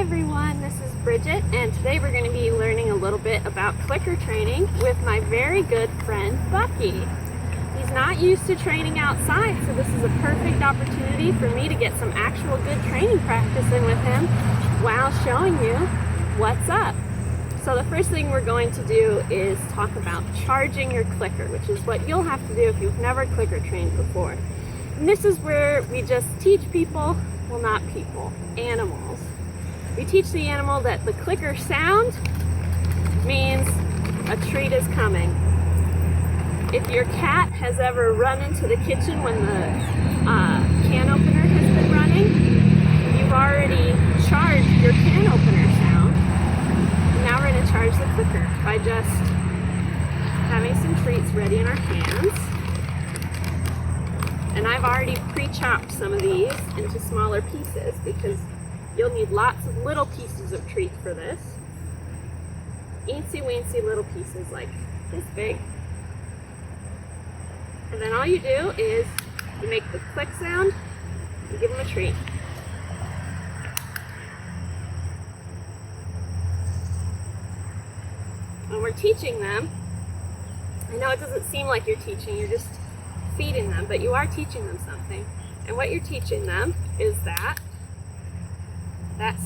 everyone, this is Bridget, and today we're going to be learning a little bit about clicker training with my very good friend Bucky. He's not used to training outside, so this is a perfect opportunity for me to get some actual good training practice in with him while showing you what's up. So the first thing we're going to do is talk about charging your clicker, which is what you'll have to do if you've never clicker trained before. And this is where we just teach people, well, not people, animals. We teach the animal that the clicker sound means a treat is coming. If your cat has ever run into the kitchen when the can opener has been running, you've already charged your can opener sound. And now we're going to charge the clicker by just having some treats ready in our hands. And I've already pre-chopped some of these into smaller pieces because you'll need lots of little pieces of treats for this. Eensy weensy little pieces like this big. And then all you do is you make the click sound and give them a treat. And we're teaching them. I know it doesn't seem like you're teaching, you're just feeding them, but you are teaching them something. And what you're teaching them is that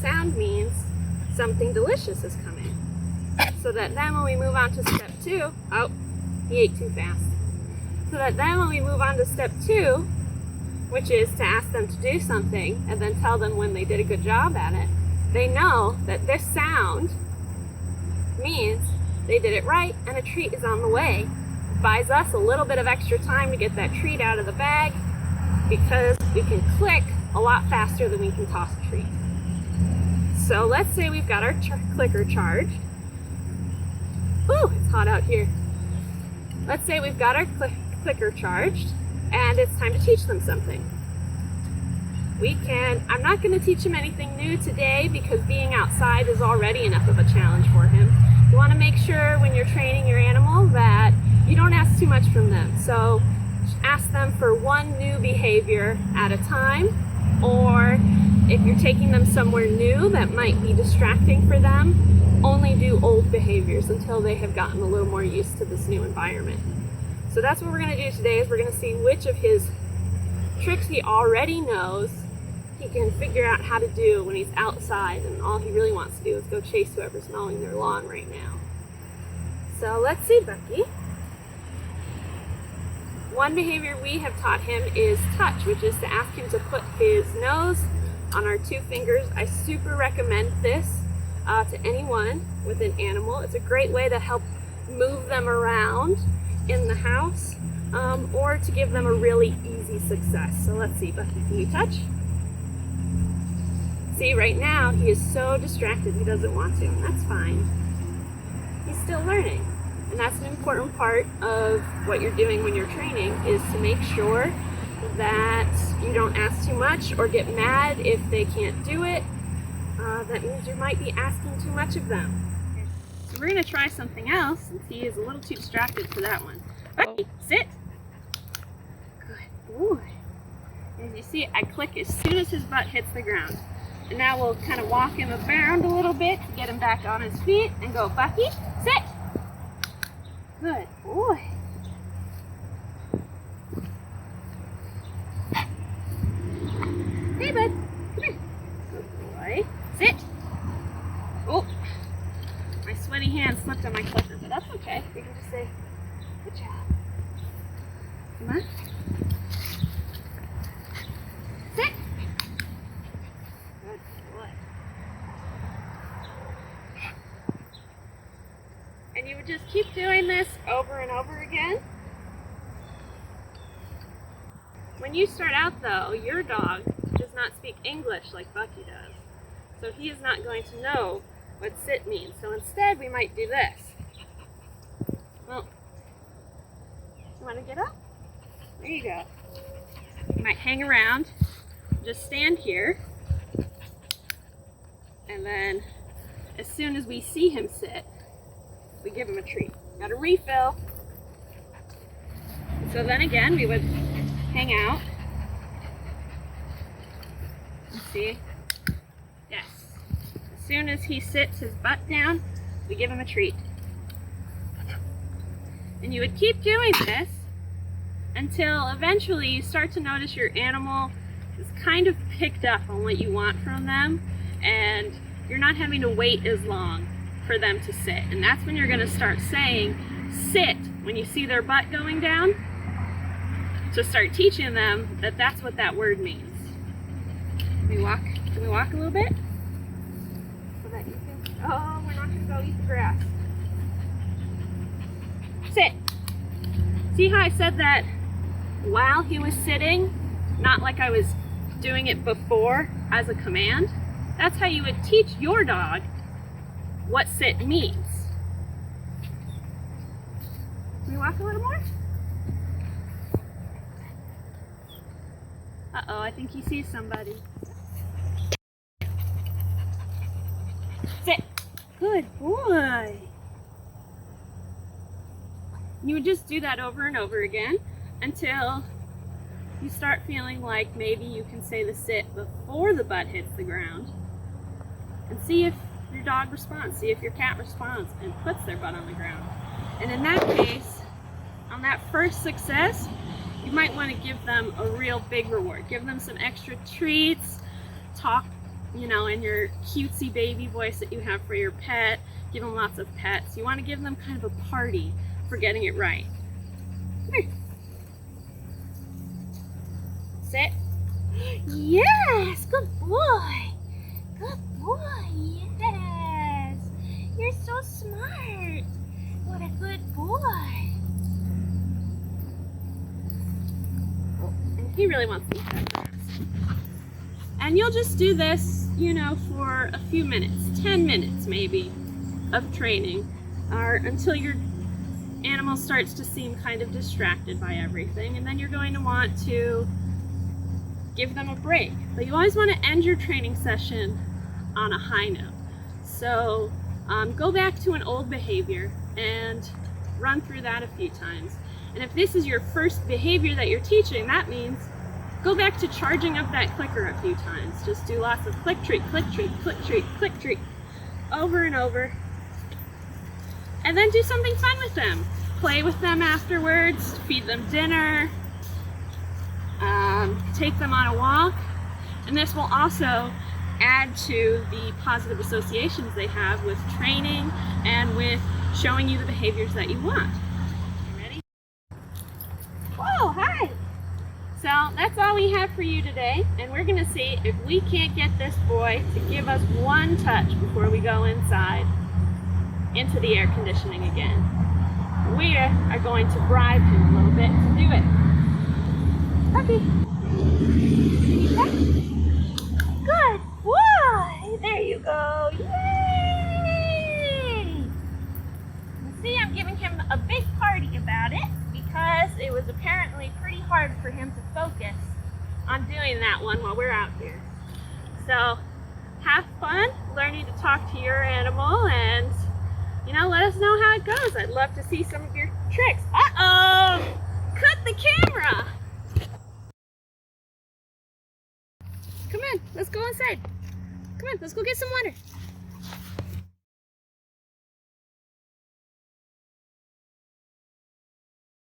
sound means something delicious is coming. So that then when we move on to step 2, oh, he ate too fast. So that then when we move on to step 2, which is to ask them to do something and then tell them when they did a good job at it, they know that this sound means they did it right and a treat is on the way. It buys us a little bit of extra time to get that treat out of the bag because we can click a lot faster than we can toss a treat. So let's say we've got our clicker charged. Ooh, it's hot out here. Let's say we've got our clicker charged and it's time to teach them something. I'm not going to teach him anything new today because being outside is already enough of a challenge for him. You want to make sure when you're training your animal that you don't ask too much from them. So ask them for one new behavior at a time, or if you're taking them somewhere new that might be distracting for them, only do old behaviors until they have gotten a little more used to this new environment. So that's what we're going to do today, is we're going to see which of his tricks he already knows he can figure out how to do when he's outside and all he really wants to do is go chase whoever's mowing their lawn right now. So let's see, Bucky. One behavior we have taught him is touch, which is to ask him to put his nose on our 2 fingers. I super recommend this to anyone with an animal. It's a great way to help move them around in the house or to give them a really easy success. So let's see, Bucky, can you touch? See, right now he is so distracted he doesn't want to, and that's fine. He's still learning. And that's an important part of what you're doing when you're training, is to make sure that you don't ask too much or get mad if they can't do it. That means you might be asking too much of them. So we're going to try something else since he is a little too distracted for that one. Bucky, sit. Good boy. As you see, I click as soon as his butt hits the ground. And now we'll kind of walk him around a little bit to get him back on his feet and go, Bucky, sit. Good boy. Hey, bud. Come here. Good boy. Sit. Oh, my sweaty hand slipped on my clicker, but that's okay. We can just say, good job. Come on. Sit. Good boy. And you would just keep doing this over and over again. When you start out though, your dog does not speak English like Bucky does. So he is not going to know what sit means. So instead we might do this. Well, you want to get up? There you go. You might hang around, just stand here, and then as soon as we see him sit, we give him a treat. Got a refill. So then again, we would hang out. See? Yes. soon as he sits his butt down, we give him a treat. And you would keep doing this until eventually you start to notice your animal is kind of picked up on what you want from them, and you're not having to wait as long for them to sit. And that's when you're going to start saying sit when you see their butt going down, to start teaching them that that's what that word means. Can we walk a little bit? So that you can, oh, we're not going to go eat the grass. Sit. See how I said that while he was sitting, not like I was doing it before as a command? That's how you would teach your dog what sit means. Can we walk a little more? Uh-oh, I think he sees somebody. Sit. Good boy. You would just do that over and over again until you start feeling like maybe you can say the sit before the butt hits the ground, and see if your dog responds, see if your cat responds and puts their butt on the ground. And in that case, on that first success, you might want to give them a real big reward. Give them some extra treats, talk, you know, in your cutesy baby voice that you have for your pet. Give them lots of pets. You want to give them kind of a party for getting it right. Come here. Sit. Yes, good boy. Good boy, yes. You're so smart. What a good boy. Oh, and he really wants to eat that grass. And you'll just do this, you know, for a few minutes, 10 minutes maybe, of training, or until your animal starts to seem kind of distracted by everything, and then you're going to want to give them a break. But you always want to end your training session on a high note. So go back to an old behavior and run through that a few times. And if this is your first behavior that you're teaching, that means go back to charging up that clicker a few times. Just do lots of click treat, click treat, click treat, click treat, over and over. And then do something fun with them. Play with them afterwards, feed them dinner, take them on a walk. And this will also add to the positive associations they have with training and with showing you the behaviors that you want. You ready? Whoa, hi! So that's all we have for you today, and we're gonna see if we can't get this boy to give us one touch before we go inside into the air conditioning again. We are going to bribe him a little bit to do it. Bucky. Good boy. There you go. Yay! You see, I'm giving him a big party about it because it was apparently pretty hard for him to focus on doing that one while we're out here. So have fun learning to talk to your animal, and you know, let us know how it goes. I'd love to see some of your tricks. Uh-oh! Cut the camera! Come on, let's go inside. Come on, let's go get some water.